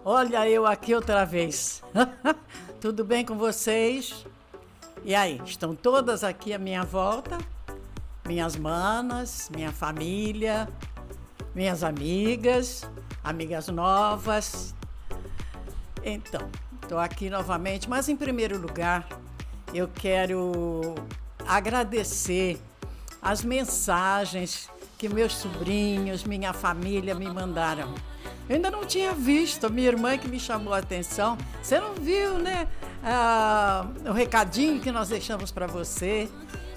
Olha eu aqui outra vez. Tudo bem com vocês? E aí, estão todas aqui à minha volta? Minhas manas, minha família, minhas amigas, amigas novas. Então, estou aqui novamente, mas em primeiro lugar, eu quero agradecer as mensagens que meus sobrinhos, minha família me mandaram. Eu ainda não tinha visto, a minha irmã que me chamou a atenção. Você não viu, né? O recadinho que nós deixamos para você.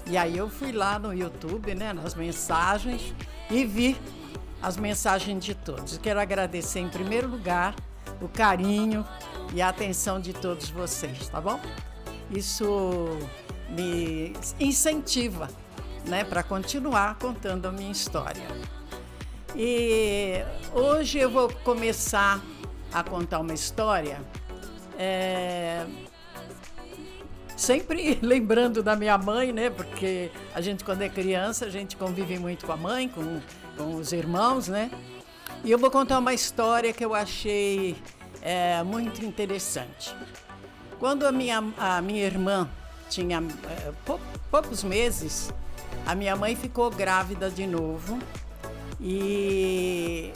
E aí eu fui lá no YouTube, né, nas mensagens, e vi as mensagens de todos. Eu quero agradecer em primeiro lugar o carinho e a atenção de todos vocês, tá bom? Isso me incentiva, né, para continuar contando a minha história. E hoje eu vou começar a contar uma história, sempre lembrando da minha mãe, né? Porque a gente, quando é criança, a gente convive muito com a mãe, com os irmãos, né? E eu vou contar uma história que eu achei muito interessante. Quando a minha irmã tinha poucos meses, a minha mãe ficou grávida de novo. E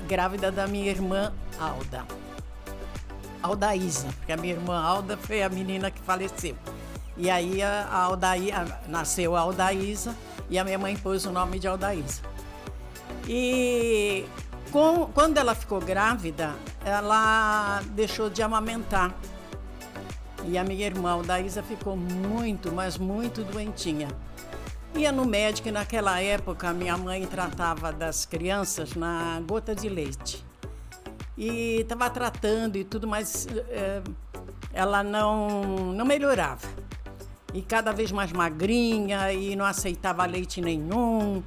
grávida da minha irmã Aldaísa, porque a minha irmã Alda foi a menina que faleceu. E aí nasceu a Aldaísa e a minha mãe pôs o nome de Aldaísa. E quando ela ficou grávida, ela deixou de amamentar. E a minha irmã Aldaísa ficou muito, mas muito doentinha. Ia no médico e naquela época a minha mãe tratava das crianças na gota de leite. E estava tratando e tudo, mas ela não melhorava. E cada vez mais magrinha e não aceitava leite nenhum.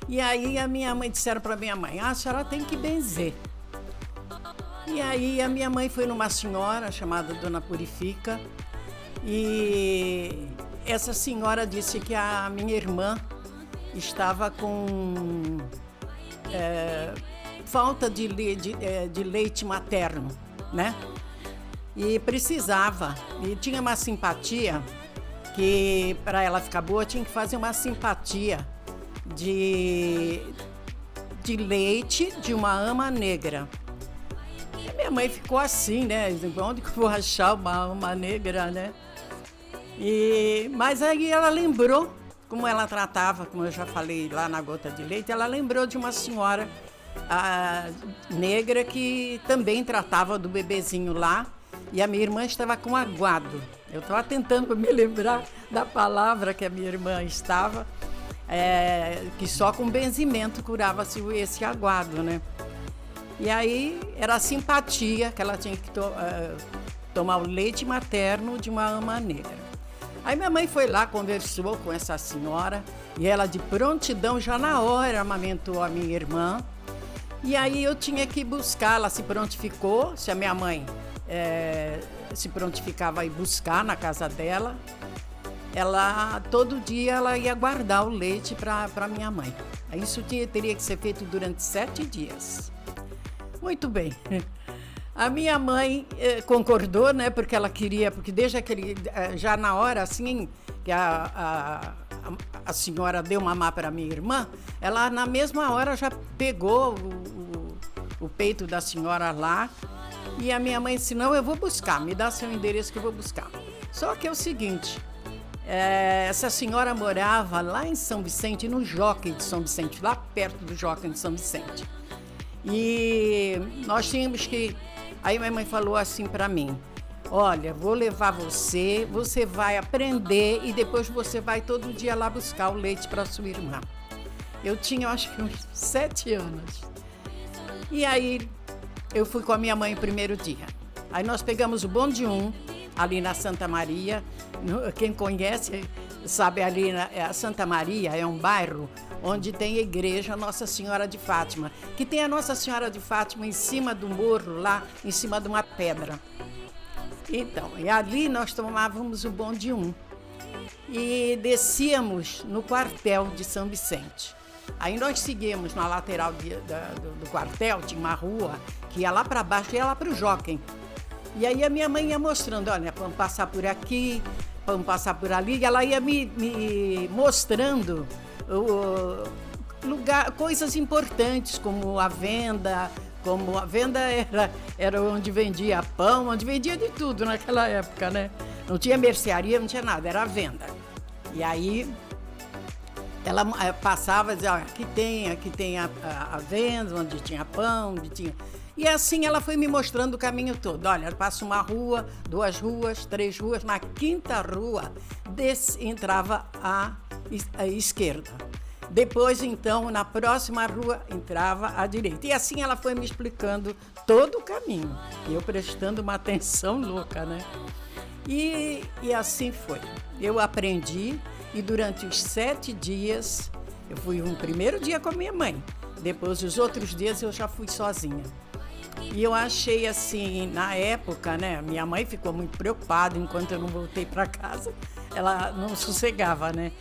E aí a minha mãe disseram para minha mãe, a senhora tem que benzer. E aí a minha mãe foi numa senhora chamada Dona Purifica e essa senhora disse que a minha irmã estava com falta de leite materno, né? E precisava, e tinha uma simpatia, que para ela ficar boa tinha que fazer uma simpatia de leite de uma ama negra. E minha mãe ficou assim, né? Onde que eu vou achar uma ama negra, né? Mas aí ela lembrou, como ela tratava, como eu já falei lá na gota de leite, ela lembrou de uma senhora negra que também tratava do bebezinho lá, e a minha irmã estava com aguado. Eu estava tentando me lembrar da palavra que a minha irmã estava, que só com benzimento curava-se esse aguado, né? E aí era a simpatia que ela tinha que tomar o leite materno de uma ama negra. Aí minha mãe foi lá, conversou com essa senhora e ela de prontidão, já na hora, amamentou a minha irmã. E aí eu tinha que buscar, ela se prontificou, se a minha mãe se prontificava a ir buscar na casa dela, todo dia ela ia guardar o leite para minha mãe. Isso teria que ser feito durante 7 dias. Muito bem. A minha mãe concordou, né, porque ela queria, porque desde já na hora, assim, que a senhora deu mamar para minha irmã, ela na mesma hora já pegou o peito da senhora lá, e a minha mãe disse, não, eu vou buscar, me dá seu endereço que eu vou buscar. Só que é o seguinte, essa senhora morava lá em São Vicente, no Jockey de São Vicente, lá perto do Jockey de São Vicente. E nós tínhamos que... Aí minha mãe falou assim para mim, olha, vou levar você vai aprender e depois você vai todo dia lá buscar o leite para sua irmã. Eu tinha, acho que uns 7 anos. E aí eu fui com a minha mãe o primeiro dia. Aí nós pegamos o bonde 1, ali na Santa Maria. Quem conhece sabe, ali a Santa Maria é um bairro onde tem a igreja Nossa Senhora de Fátima, que tem a Nossa Senhora de Fátima em cima do morro, lá em cima de uma pedra. Então, e ali nós tomávamos o bonde 1 e descíamos no quartel de São Vicente. Aí nós seguimos na lateral do quartel, tinha uma rua que ia lá para baixo e ia lá para o Jockey. E aí a minha mãe ia mostrando, olha, vamos passar por aqui, vamos passar por ali, e ela ia me mostrando coisas importantes, como a venda era onde vendia pão, onde vendia de tudo naquela época, né? Não tinha mercearia, não tinha nada, era a venda. E aí ela passava e dizia, olha, aqui tem a venda, onde tinha pão, onde tinha... E assim ela foi me mostrando o caminho todo. Olha, passa uma rua, 2 ruas, 3 ruas, na 5ª rua entrava à esquerda. Depois, então, na próxima rua, entrava à direita. E assim ela foi me explicando todo o caminho. E eu prestando uma atenção louca, né? E assim foi. Eu aprendi e durante os 7 dias, eu fui um primeiro dia com a minha mãe. Depois, os outros dias, eu já fui sozinha. E eu achei assim, na época, né? Minha mãe ficou muito preocupada enquanto eu não voltei para casa. Ela não sossegava, né?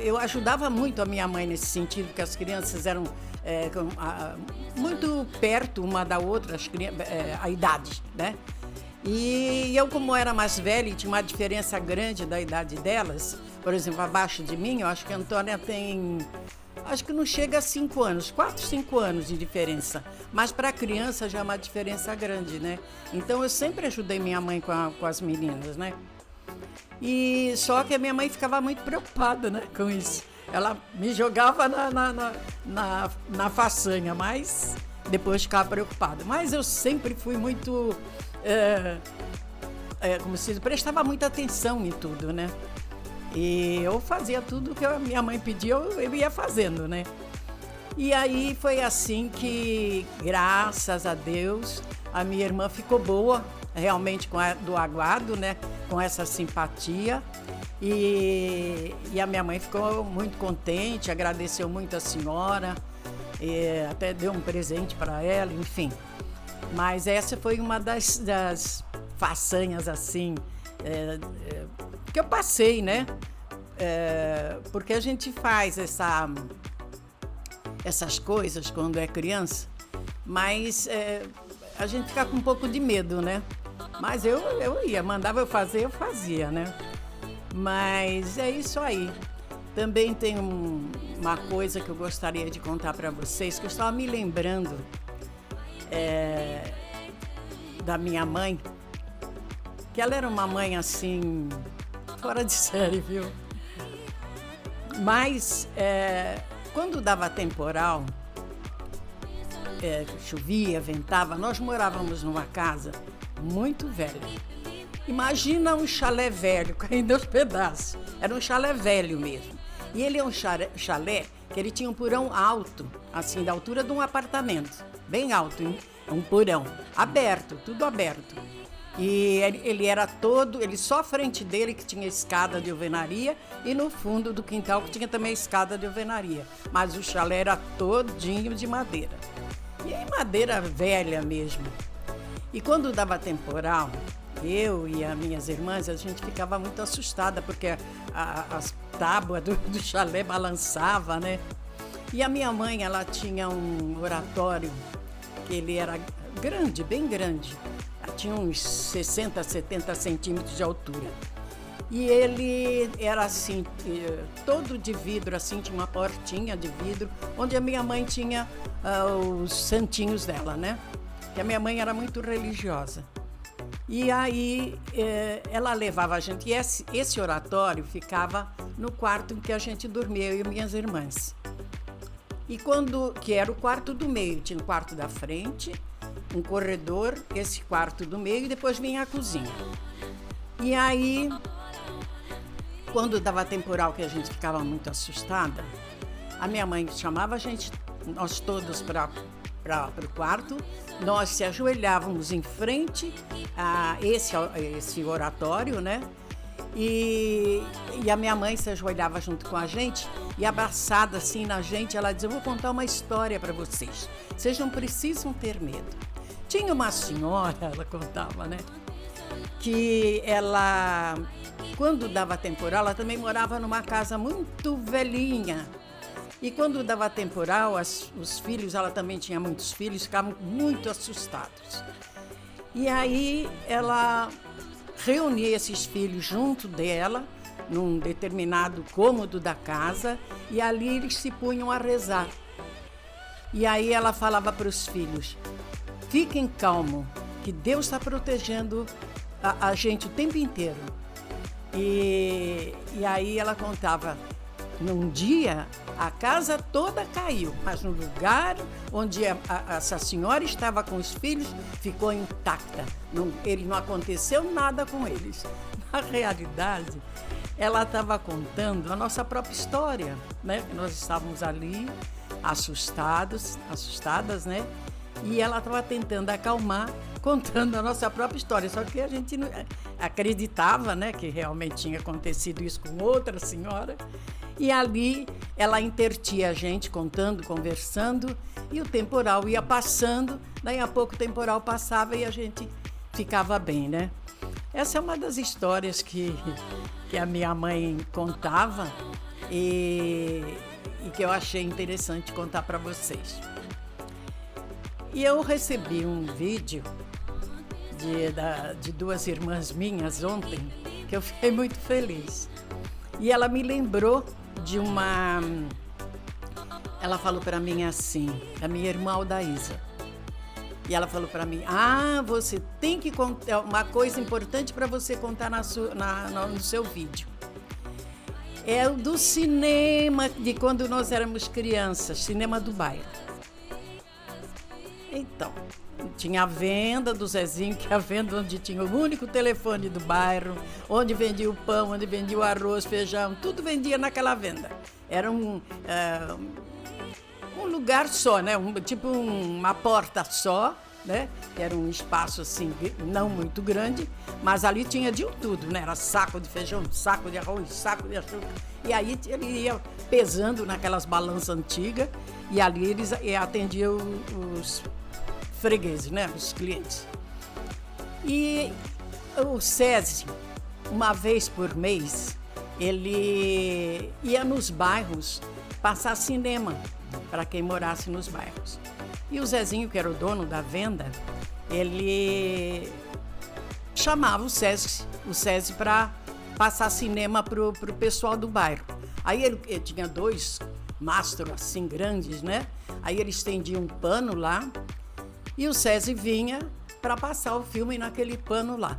Eu ajudava muito a minha mãe nesse sentido, porque as crianças eram muito perto uma da outra, a idade, né? E eu, como era mais velha e tinha uma diferença grande da idade delas, por exemplo, abaixo de mim, eu acho que a Antônia tem... Acho que não chega a 5 anos, 4, 5 anos de diferença. Mas para a criança já é uma diferença grande, né? Então eu sempre ajudei minha mãe com as meninas, né? E só que a minha mãe ficava muito preocupada, né, com isso. Ela me jogava na façanha, mas depois ficava preocupada. Mas eu sempre fui muito... como se diz, prestava muita atenção em tudo, né? E eu fazia tudo que a minha mãe pedia, eu ia fazendo, né? E aí foi assim que, graças a Deus, a minha irmã ficou boa, realmente do aguado, né? Com essa simpatia. E a minha mãe ficou muito contente, agradeceu muito a senhora, até deu um presente para ela, enfim. Mas essa foi uma das façanhas, assim, que eu passei, né? Porque a gente faz essas coisas quando é criança, mas a gente fica com um pouco de medo, né? Mas eu ia, mandava eu fazer, eu fazia, né? Mas é isso aí. Também tem uma coisa que eu gostaria de contar para vocês, que eu estava me lembrando da minha mãe, que ela era uma mãe assim, fora de série, viu? Mas quando dava temporal, chovia, ventava, nós morávamos numa casa muito velha. Imagina um chalé velho caindo aos pedaços. Era um chalé velho mesmo. E ele é um chalé que ele tinha um porão alto, assim, da altura de um apartamento. Bem alto, hein? Um porão aberto, tudo aberto. E ele só à frente dele que tinha escada de alvenaria e no fundo do quintal que tinha também escada de alvenaria. Mas o chalé era todinho de madeira. E aí madeira velha mesmo. E quando dava temporal, eu e as minhas irmãs, a gente ficava muito assustada porque as tábuas do chalé balançavam, né? E a minha mãe, ela tinha um oratório que ele era grande, bem grande. Tinha uns 60, 70 centímetros de altura. E ele era assim, todo de vidro, assim, tinha uma portinha de vidro, onde a minha mãe tinha os santinhos dela, né? Porque a minha mãe era muito religiosa. E aí ela levava a gente, e esse oratório ficava no quarto em que a gente dormia, eu e minhas irmãs. E que era o quarto do meio, tinha o quarto da frente, um corredor, esse quarto do meio, e depois vinha a cozinha. E aí, quando dava temporal, que a gente ficava muito assustada, a minha mãe chamava a gente, nós todos para o quarto, nós se ajoelhávamos em frente a esse oratório, né? E a minha mãe se ajoelhava junto com a gente e abraçada assim na gente, ela dizia, eu vou contar uma história para vocês. Vocês não precisam ter medo. Tinha uma senhora, ela contava, né? Que ela, quando dava temporal, ela também morava numa casa muito velhinha. E quando dava temporal, os filhos, ela também tinha muitos filhos, ficavam muito assustados. E aí ela reunia esses filhos junto dela, num determinado cômodo da casa, e ali eles se punham a rezar. E aí ela falava para os filhos: fiquem calmos, que Deus está protegendo a gente o tempo inteiro. E aí ela contava, num dia a casa toda caiu, mas no lugar onde essa senhora estava com os filhos ficou intacta. Não aconteceu nada com eles. Na realidade, ela estava contando a nossa própria história, né? Nós estávamos ali assustadas, né? E ela estava tentando acalmar, contando a nossa própria história. Só que a gente não acreditava, né, que realmente tinha acontecido isso com outra senhora. E ali ela intertia a gente contando, conversando, e o temporal ia passando. Daí a pouco o temporal passava e a gente ficava bem, né? Essa é uma das histórias que a minha mãe contava e que eu achei interessante contar para vocês. E eu recebi um vídeo de duas irmãs minhas ontem, que eu fiquei muito feliz. E ela me lembrou de uma... Ela falou para mim assim, a minha irmã Aldaísa. E ela falou para mim: você tem que contar uma coisa importante para você contar no seu vídeo. É o do cinema de quando nós éramos crianças, cinema do bairro. Então, tinha a venda do Zezinho, que é a venda onde tinha o único telefone do bairro, onde vendia o pão, onde vendia o arroz, feijão, tudo vendia naquela venda. Era um lugar só, né? Tipo uma porta só, né? Era um espaço assim, não muito grande, mas ali tinha de tudo, né? Era saco de feijão, saco de arroz, saco de açúcar. E aí ele ia pesando naquelas balanças antigas e ali eles atendiam os fregueses, né? Os clientes. E o SESI, uma vez por mês, ele ia nos bairros passar cinema para quem morasse nos bairros. E o Zezinho, que era o dono da venda, ele chamava o SESI para passar cinema pro pessoal do bairro. Aí ele tinha dois mastros assim grandes, né? Aí ele estendia um pano lá e o SESI vinha para passar o filme naquele pano lá.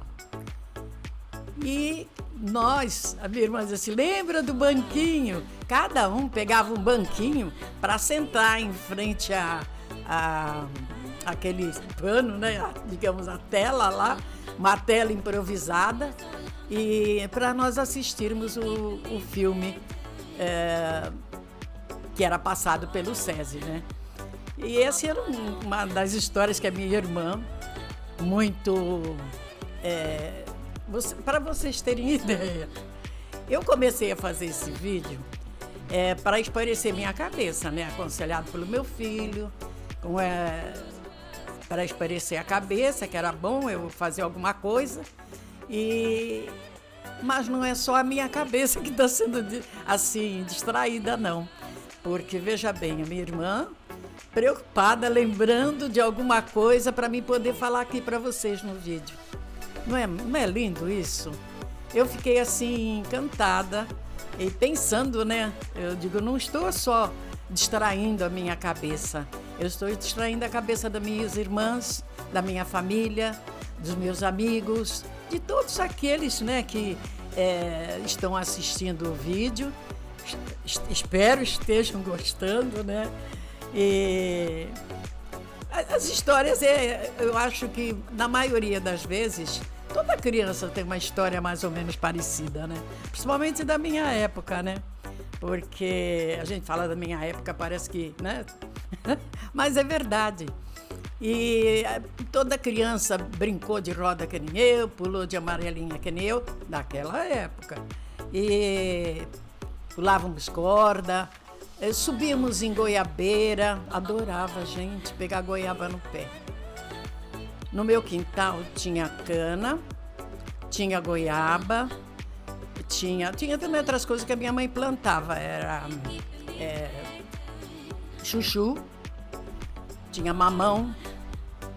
E nós, a minha irmã dizia assim: lembra do banquinho? Cada um pegava um banquinho para sentar em frente aquele pano, né? Digamos, a tela lá, uma tela improvisada, e para nós assistirmos o filme que era passado pelo SESI, né? E essa era uma das histórias que a minha irmã, muito... para vocês terem ideia, eu comecei a fazer esse vídeo para espairecer minha cabeça, né? Aconselhado pelo meu filho, para espairecer a cabeça, que era bom eu fazer alguma coisa. Mas não é só a minha cabeça que está sendo assim distraída, não. Porque, veja bem, a minha irmã, preocupada, lembrando de alguma coisa para mim poder falar aqui para vocês no vídeo. Não é lindo isso? Eu fiquei assim encantada e pensando, né? Eu digo, não estou só distraindo a minha cabeça, eu estou distraindo a cabeça das minhas irmãs, da minha família, dos meus amigos, de todos aqueles, né, que estão assistindo o vídeo. Espero estejam gostando, né? E as histórias, eu acho que na maioria das vezes toda criança tem uma história mais ou menos parecida, né? Principalmente da minha época, né? Porque a gente fala da minha época, parece que, né? Mas é verdade. E toda criança brincou de roda que nem eu, pulou de amarelinha que nem eu, daquela época. E pulávamos corda, subíamos em goiabeira, adorava, gente, pegar goiaba no pé. No meu quintal tinha cana, tinha goiaba, tinha também outras coisas que a minha mãe plantava, era chuchu, tinha mamão,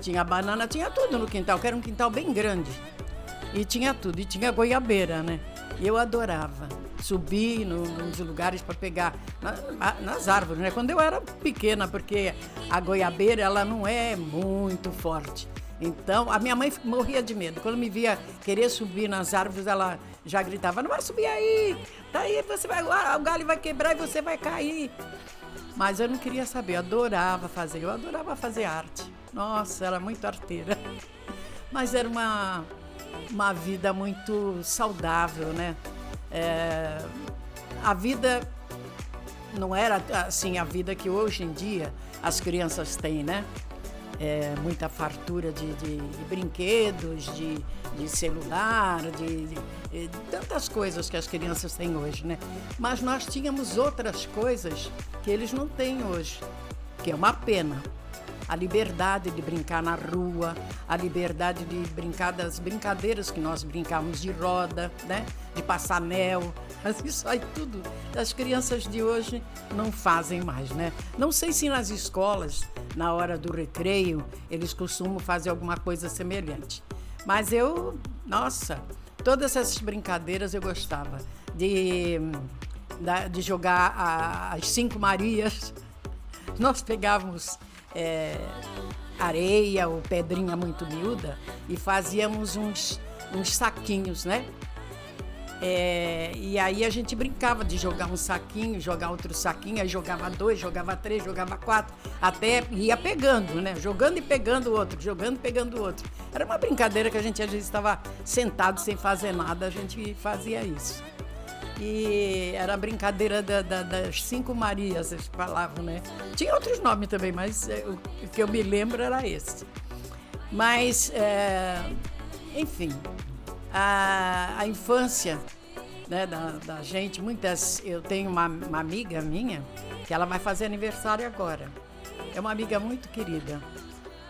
tinha banana, tinha tudo no quintal, que era um quintal bem grande. E tinha tudo, e tinha goiabeira, né? E eu adorava subir nos lugares para pegar nas árvores, né? Quando eu era pequena, porque a goiabeira, ela não é muito forte. Então, a minha mãe morria de medo. Quando me via querer subir nas árvores, ela já gritava: não vai subir aí, tá aí, você vai, o galho vai quebrar e você vai cair. Mas eu não queria saber, eu adorava fazer arte. Nossa, era muito arteira. Mas era uma vida muito saudável, né? A vida não era assim a vida que hoje em dia as crianças têm, né? Muita fartura de brinquedos, de celular, de tantas coisas que as crianças têm hoje, né? Mas nós tínhamos outras coisas que eles não têm hoje, que é uma pena. A liberdade de brincar na rua, a liberdade de brincar das brincadeiras que nós brincávamos de roda, né? De passar mel, isso aí tudo as crianças de hoje não fazem mais, né? Não sei se nas escolas, na hora do recreio, eles costumam fazer alguma coisa semelhante. Mas nossa, todas essas brincadeiras eu gostava. De jogar as 5 Marias, nós pegávamos areia ou pedrinha muito miúda e fazíamos uns saquinhos, né? E aí a gente brincava de jogar um saquinho, jogar outro saquinho, aí jogava 2, jogava 3, jogava 4, até ia pegando, né? Jogando e pegando o outro, jogando e pegando o outro. Era uma brincadeira que a gente às vezes estava sentado sem fazer nada, a gente fazia isso. E era a brincadeira das 5 Marias, eles falavam, né? Tinha outros nomes também, mas o que eu me lembro era esse. Mas, enfim, a infância, né, da gente, eu tenho uma amiga minha que ela vai fazer aniversário agora. É uma amiga muito querida.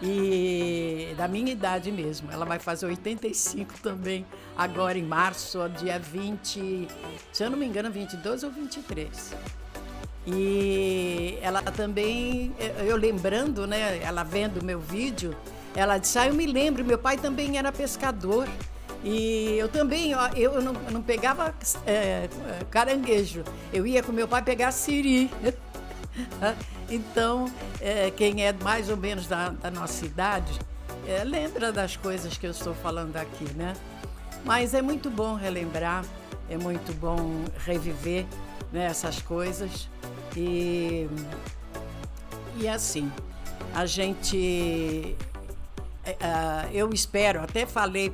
E da minha idade mesmo, ela vai fazer 85 também, agora em março, dia 20, se eu não me engano, 22 ou 23. E ela também, eu lembrando, né, ela vendo o meu vídeo, ela disse: eu me lembro, meu pai também era pescador. E eu também, eu não pegava caranguejo, eu ia com meu pai pegar siri. Então, quem é mais ou menos da nossa idade, lembra das coisas que eu estou falando aqui, né? Mas é muito bom relembrar, é muito bom reviver, né, essas coisas. E assim, a gente... eu espero, até falei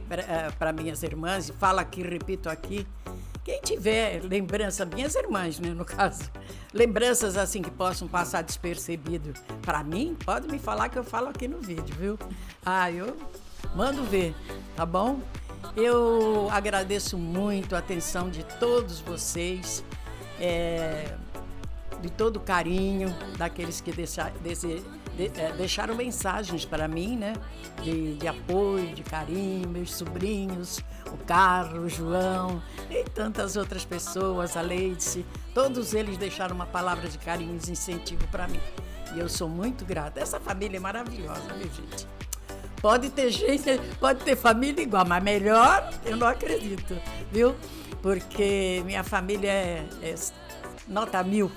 para minhas irmãs, e falo aqui, repito aqui, quem tiver lembrança, minhas irmãs, né, no caso, lembranças assim que possam passar despercebido para mim, pode me falar que eu falo aqui no vídeo, viu? Eu mando ver, tá bom? Eu agradeço muito a atenção de todos vocês, de todo o carinho daqueles que deixaram mensagens para mim, né? De apoio, de carinho, meus sobrinhos, o Carlos, o João e tantas outras pessoas, a Leidice, todos eles deixaram uma palavra de carinho e de incentivo para mim. E eu sou muito grata. Essa família é maravilhosa, viu, gente? Pode ter gente, pode ter família igual, mas melhor eu não acredito, viu? Porque minha família é nota 1000,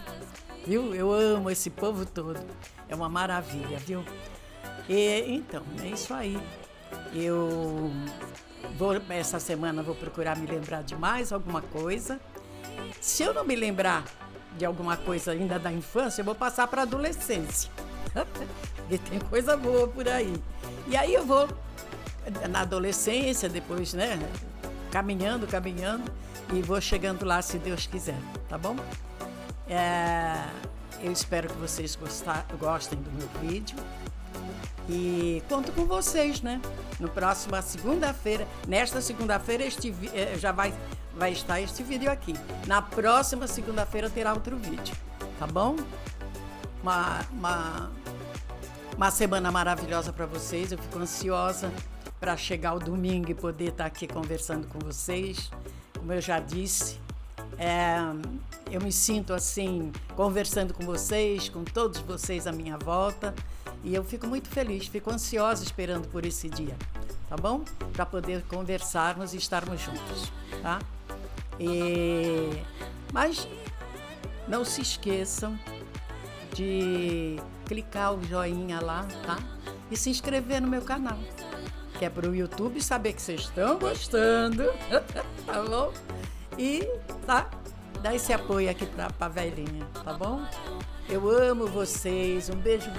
viu? Eu amo esse povo todo. É uma maravilha, viu? Então, é isso aí. Essa semana vou procurar me lembrar de mais alguma coisa. Se eu não me lembrar de alguma coisa ainda da infância, eu vou passar para a adolescência. Porque tem coisa boa por aí. E aí eu vou na adolescência, depois, né? Caminhando, e vou chegando lá, se Deus quiser, tá bom? Eu espero que vocês gostem do meu vídeo e conto com vocês, né? Nesta segunda-feira já vai estar este vídeo aqui. Na próxima segunda-feira terá outro vídeo, tá bom? Uma semana maravilhosa para vocês. Eu fico ansiosa para chegar o domingo e poder estar aqui conversando com vocês. Como eu já disse, eu me sinto assim, conversando com vocês, com todos vocês à minha volta, e eu fico muito feliz, fico ansiosa esperando por esse dia, tá bom? Para poder conversarmos e estarmos juntos, tá? Mas não se esqueçam de clicar o joinha lá, tá? E se inscrever no meu canal, que é para o YouTube saber que vocês estão gostando, tá bom? E dá esse apoio aqui para a velhinha, tá bom? Eu amo vocês, um beijo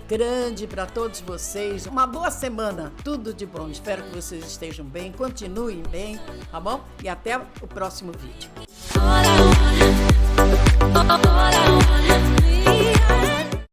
grande para todos vocês, uma boa semana, tudo de bom. Espero que vocês estejam bem, continuem bem, tá bom? E até o próximo vídeo.